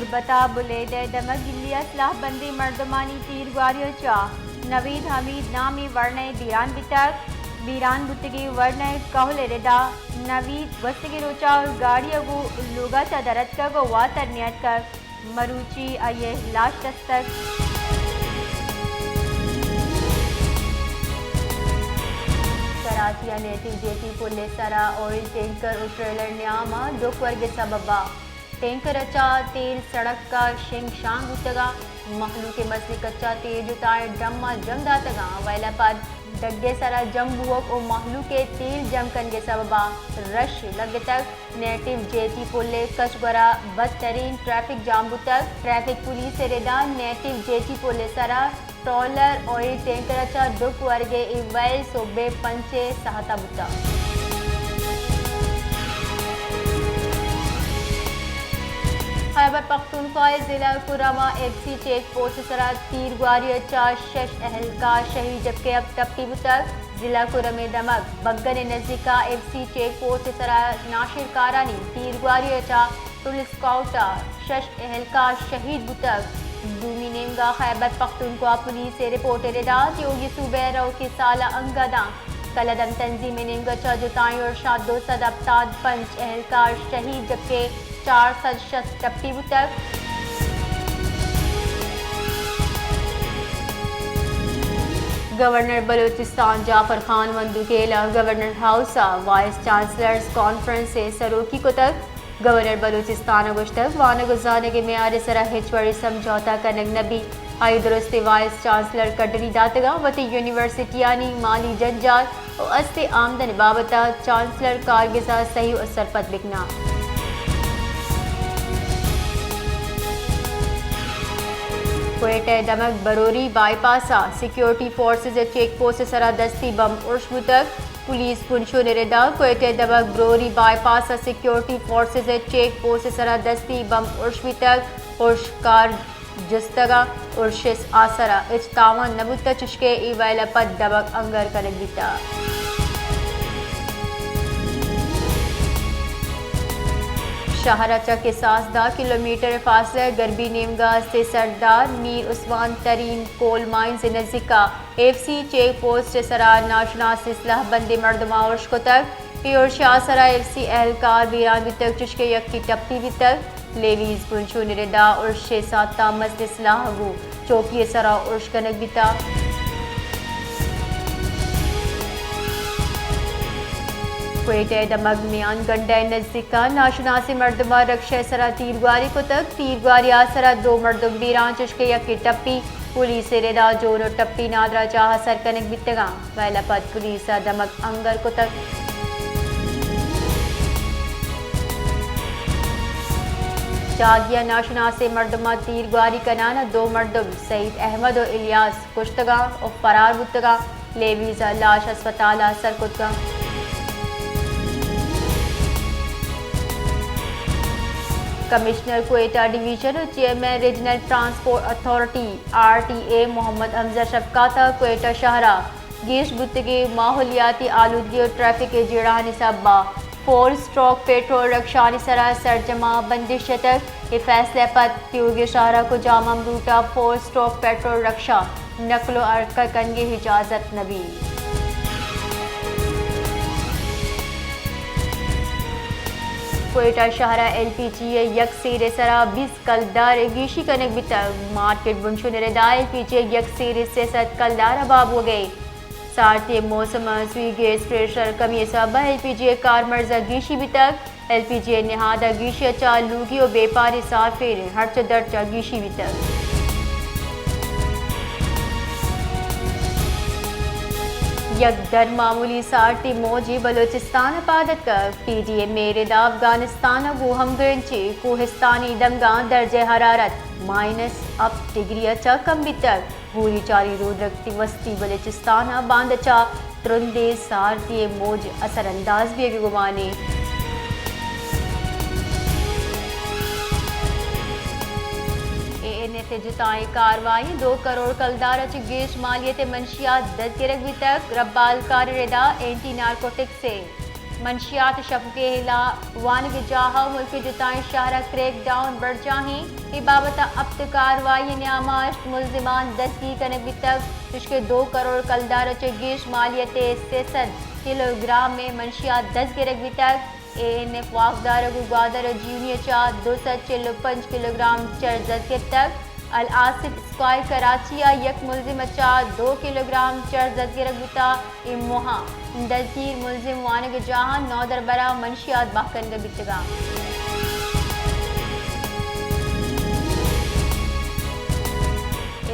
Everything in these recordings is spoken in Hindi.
गुरबता बुलेद दमक गिल्ली असलाह बंदी मर्दमानी तीर ग्वारियोचा नवीद हमीद नामी वर्णे बीरान बुतगी वर्णे कहले रेदा नवीद वस्तगी रोचा गाड़िया गो लोगा चा दरद का गो वातर नियत कर मरूची आये लाश दस्तक कराचिया नेटिव जेटी पुलिस सरा ऑयल टैंकर और ट्रेलर न्यामा दुखवर के सबबा टैंकर अच्छा तेल सड़क का शिंग शांग उतगा महलू के मसली कच्चा तेल जुताए ड्रमा जम दातगा वैला पर डग्गे सरा जम बुवक और महलू के तेल जम कन के सबबा रश लगे तक नेटिव जेटी पुलिस कचबरा बदतरीन ट्रैफिक जाम तक ट्रैफिक पुलिस से रेदा नेटिव जेटी पुलिस सरा ट्रॉलर ऑयल टैंकर अच्छा दुख वर्गे इवैल सोबे पंचे सहाता बुता खैबर पख्तूनख्वा जिला कुरामा एफसी चेक पोस्ट सरा तीर ग्वारी अच्छा शश अहलकार शहीद जबकि अब टप्पी तक जिला कुरा में दमक बग्गन नजदीका एफसी चेक पोस्ट सरा नाशिर कारानी तीर ग्वारी अच्छा पुलिस काउटा शश अहलकार शहीद बुतक दूमी नेमगा खैबर पख्तूनख्वा पुलिस से रिपोर्ट रिदात योगी सुबैर के साला अंगदा कलदम तंजीम नेमगा चौजुताई और शादो सद अब्ताद पंच अहलकार शहीद जबकि 4 शख्स टप्पी तक गवर्नर बलूचिस्तान जाफर खान वंदुकेला governor house vice chancellors conference से सरोकी को तक गवर्नर बलूचिस्तान गुश्तक वान गुजारने के म्यार सरा हिचवरी समझौता कनक नबी आई दुरुस्ते वाइस चांसलर कटरी दातगा वती यूनिवर्सिटियानी माली जंजाल और अस्ते आमदन बाबता चांसलर कारगिजा सही और सरपत बिकना क्वेटा दमक बरोरी बाईपासा सिक्योरिटी फोर्सेज चेक पोस्ट सरा दस्ती बम उर्शबु तक पुलिस पुंशो निरेदा क्वेटा दमक बरोरी बाईपासा सिक्योरिटी फोर्सेज चेक पोस्ट सरा दस्ती बम उर्शबु तक उर्शकार जस्तगा उर्शिस आसरा इजतावन नबुता चुशके इवैला पद दमक अंगर करगिता शहराचा के 7 किलोमीटर फासला गरबी नेमगा से सरदार मीर उस्मान तरीन कोल माइन से नजदीका एफसी चेक पोस्ट सरा नाशना सिलसिला बंदे मर्दमा उर्श को तक और शाहसरा एफसी एहलकार बीरान तक चुशके यक की टप्पी भी तक लेवीज पुंशो निरेदा उर्श साता मसलिसलाहू चौकी सरा उर्श कनक बिता क्वेटा दमक मियान गंडा नजदीका नाशना से मर्दमा रक्षा सरा तीरग्वारी को तक तीरग्वारी आसरा 2 मर्दम बीरान चुशके यकी टप्पी पुलिस रेदा जोर और टप्पी नादरा चाह सरकनक बितगा वैला पद पुलिस दमक अंगर को तक जागिया नाशना से मर्दमा तीरग्वारी कनाना 2 मर्दम सईद अहमद और इलियास कुश्तगा और फरार बुतगा लेवीजा लाश अस्पताल सरकुतगा कमिश्नर क्वेटा डिवीजन और chairman regional transport authority RTA Mohammad Amjad शफकाता क्वेटा शहरा गीश बुतगी माहौलियाती आलूदगी और ट्रैफिक के जेड़ा निसब्बा 4 स्ट्रोक पेट्रोल रक्षानी सरा सरजमा बंदिश तक ये फैसले पर त्योगे शहरा को जामा रूटा 4 स्ट्रोक पेट्रोल रक्षा नकलो अरकर कनगे इजाजत नबी क्वेटा शहरा LPG यक सीरे सरा 20 कलदार गीशी कनक बितक मार्केट बुनशु निरेदा LPG यक सीरे से सत कलदार अबाब हो गए साथ ही मौसम सुई गैस प्रेशर कमी सबा LPG कार मर्जा गीशी बितक LPG निहादा गीशी चा लूगी और बेपारी साफिर हर चदर चा गीशी बितक यकदर मामूली सारती मौजी बलोचिस्तान पादत कर PDA मेरेदा अफगानिस्तान वो हम गंचे कोहिस्तानी दमगा दर्जे हरारत -अब डिग्री अच्छा कम भी तक भूरी चारी रोद रखती वस्ती बलोचिस्तान बांधचा तुरंदे सारती मौज असरअंदाज भी गुमाने ने जुताई कार्रवाई 2 करोड़ कलदार गैस मालियत मंशियात 10 गिरक भी तक रब्बाल कार रेदा एंटी नारकोटिक से मंशियात शफ के हिला वानग जाहा मुल्क जताएं शहरा क्रैक डाउन बढ़ जाही बाबत अब तक कार्रवाई न्यामाश मुलजिमान दस्तगी करने भी तक जिसके 2 करोड़ कलदार चेगीश मालियत 63 किलोग्राम में मंशियात 10 गिरक भी तक ANF वाकदार गुगादर जूनियर चा 205 किलोग्राम चर्जत के तक अल आसिफ स्क्वायर कराची यक मुलजिम चा 2 किलोग्राम चर्जत गिरक बुता इमोहा दस्तीर मुलजिम वानग जहां 9 दरबरा मंशियात बाकन के बितगा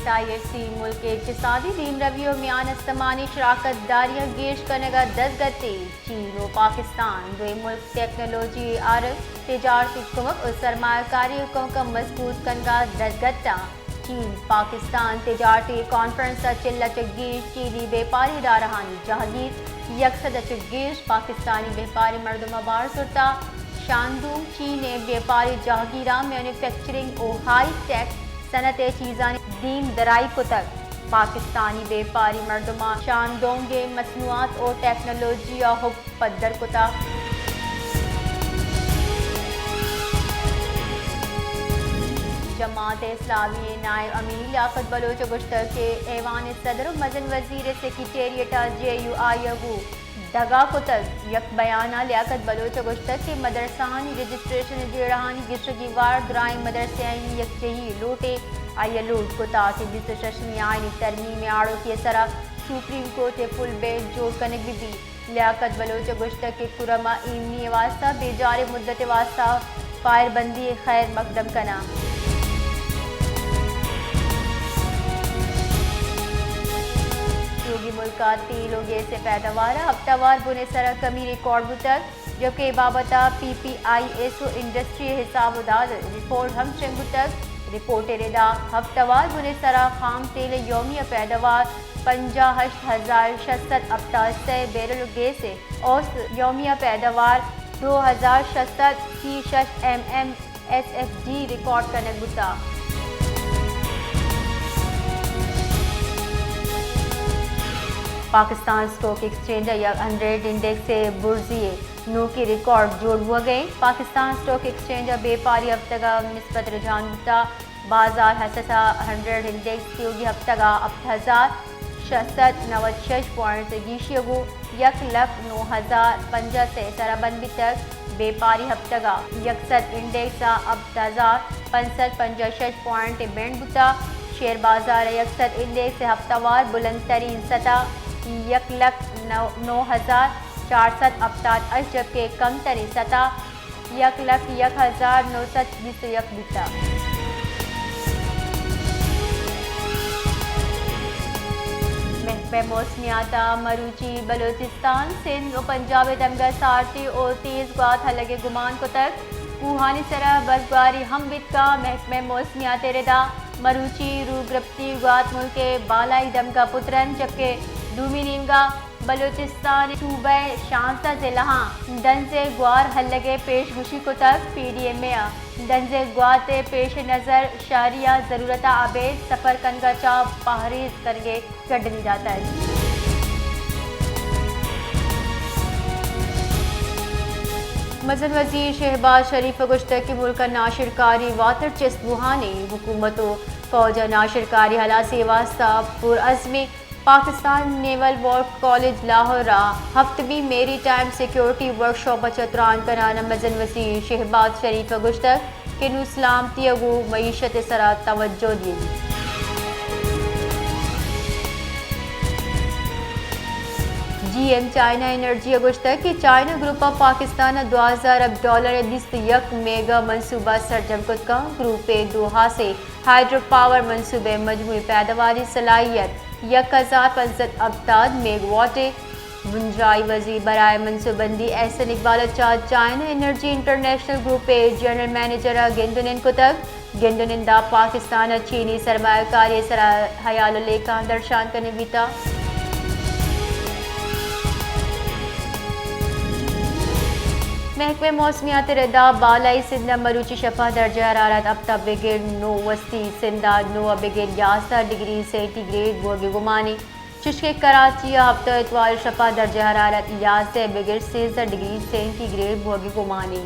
SIFC मुल्क के इक़्तिसादी दीन रवियों म्यान इस्तेमाली शराकत दारियाँ गेश करने का 10 गति चीन और पाकिस्तान दो मुल्क टेक्नोलॉजी और तजारती कुमक और सरमाकारी का मजबूत करने का 10 गत्ता चीन पाकिस्तान तजारती कॉन्फ्रेंस चिल्ला चगीश चीनी व्यापारी इदारहानी जहांगीर यकसद चगीश पाकिस्तानी व्यापारी मरदमाबार सुरता शानदूंग चीन व्यापारी जहांगीरा मैन्युफैक्चरिंग और हाई टेक सनत चीज़ान दीन दराई को तक पाकिस्तानी व्यापारी मरदमा शानदोंगे मसनूआत और टेक्नोलॉजी और हुक पद्दर को तक जमात इस्लामी नायब अमीर लियाकत बलोच गुश्तर के ऐवान सदर मजन वजीर सेक्रेटेरिएट JUI दगा को तक यक बयाना लियाकत बलोच गुश्तर के मदरसानी रजिस्ट्रेशन जेड़ानी गिशगी वार दुराई मदरसे यक जही लोटे आया लूट को ताकि रजिस्ट्रेशन आईनी तरमीम आड़ो की सरा सुप्रीम कोर्ट फुल बेंच जोड़ करने भी लियाकत बलोच गुश्तर के कुरमा इमनी वास्ता बेजार मुद्दत वास्ता फायरबंदी खैर मकदम कना योगी मुल्क का तेल और गैस से पैदावार हफ्तावार बुने सरा कमी रिकॉर्ड तक जबकि बाबता PPISO इंडस्ट्री हिसाब उदाद रिपोर्ट हम शंगु तक रिपोर्ट रेदा हफ्तावार बुने सरा खाम तेल यौमिया पैदावार 58,668 बैरल गैस से औसत यौमिया पैदावार 2,066 MMSFG रिकॉर्ड करने गुता पाकिस्तान स्टॉक एक्सचेंज या 100 इंडेक्स से बुर्जिए नो की रिकॉर्ड जोड़ हुआ गए पाकिस्तान स्टॉक एक्सचेंज व्यापारी हफ्ते का निस्बत रुझान होता बाजार हससा 100 इंडेक्स की होगी हफ्ते का 8,666 पॉइंट गीशियगु 1,09,050 से सरबंदी तक व्यापारी हफ्ते का यकसठ इंडेक्स 8,65 पॉइंट बैंड बुता शेयर बाजार यकसठ इंडेक्स से हफ्तावार बुलंद तरीन सतह 1,09,468 जबकि कम तरीन सतह 1,01,921 बीता महकमे मौसमियात मरूची बलोचिस्तान सिंध और पंजाब दमगा सारती और तेज गात हलगे गुमान को तक रूहानी सरह बर्फबारी हम बित का महकमे मौसमियात रेदा मरूची रूग्रप्ती गात मुल्क के बालाई दमगा पुत्रन जबकि दूमी नीमगा बलोचिस्तान सूबे शांसा जिला दंजे ग्वार हल्लगे पेशगुशी को तक PDMA दंजे ग्वाते पेश नज़र शहरिया ज़रूरत आबेद सफ़र कनगा चा पहरेज करके गडली जाता है मजन वजीर शहबाज शरीफ गुश्तर की मुल्क नाशिरकारी वातर चस्बुहानी हुकूमतों फौज नाशिरकारी हला से वास्ता पुरअज़मी Pakistan naval war college Lahore हफ्तवी मेरी टाइम सिक्योरिटी वर्कशॉप चतरान कराना मजन वजीर शहबाज शरीफ गुश्तर के नुस्लाम तियगु मईशत सरा तवज्जो दी GM चाइना एनर्जी गुश्तर की चाइना ग्रुप ऑफ पाकिस्तान 2000 अरब डॉलर दिस्त यक मेगा मनसूबा सरजमकुत का ग्रुप दोहा से हाइड्रो पावर मनसूबे मजमूई पैदावारी सलाहियत 1065 अब्ताद मेगावाटे गुंजाई वजीर बराए मनसूबंदी Ehsan Iqbal China energy international group general manager गेंदुनिन को तक गेंदुनिंदा पाकिस्तान चीनी सरमायाकारी सरा हयाल लेखा दर्शान करने बीता महकमे मौसमियात रदा बालाई सिंधा मरूची शफा दर्जा हरारत अब तब बिगिर 9 वस्ती सिंधा 9 बिगिर 11 डिग्री सेंटीग्रेड बोर्ग गुमानी शुष्क कराची हफ्ता इतवार शपा दर्ज हरारत 11 से 63 डिग्री सेंटीग्रेड भोगी गुमानी।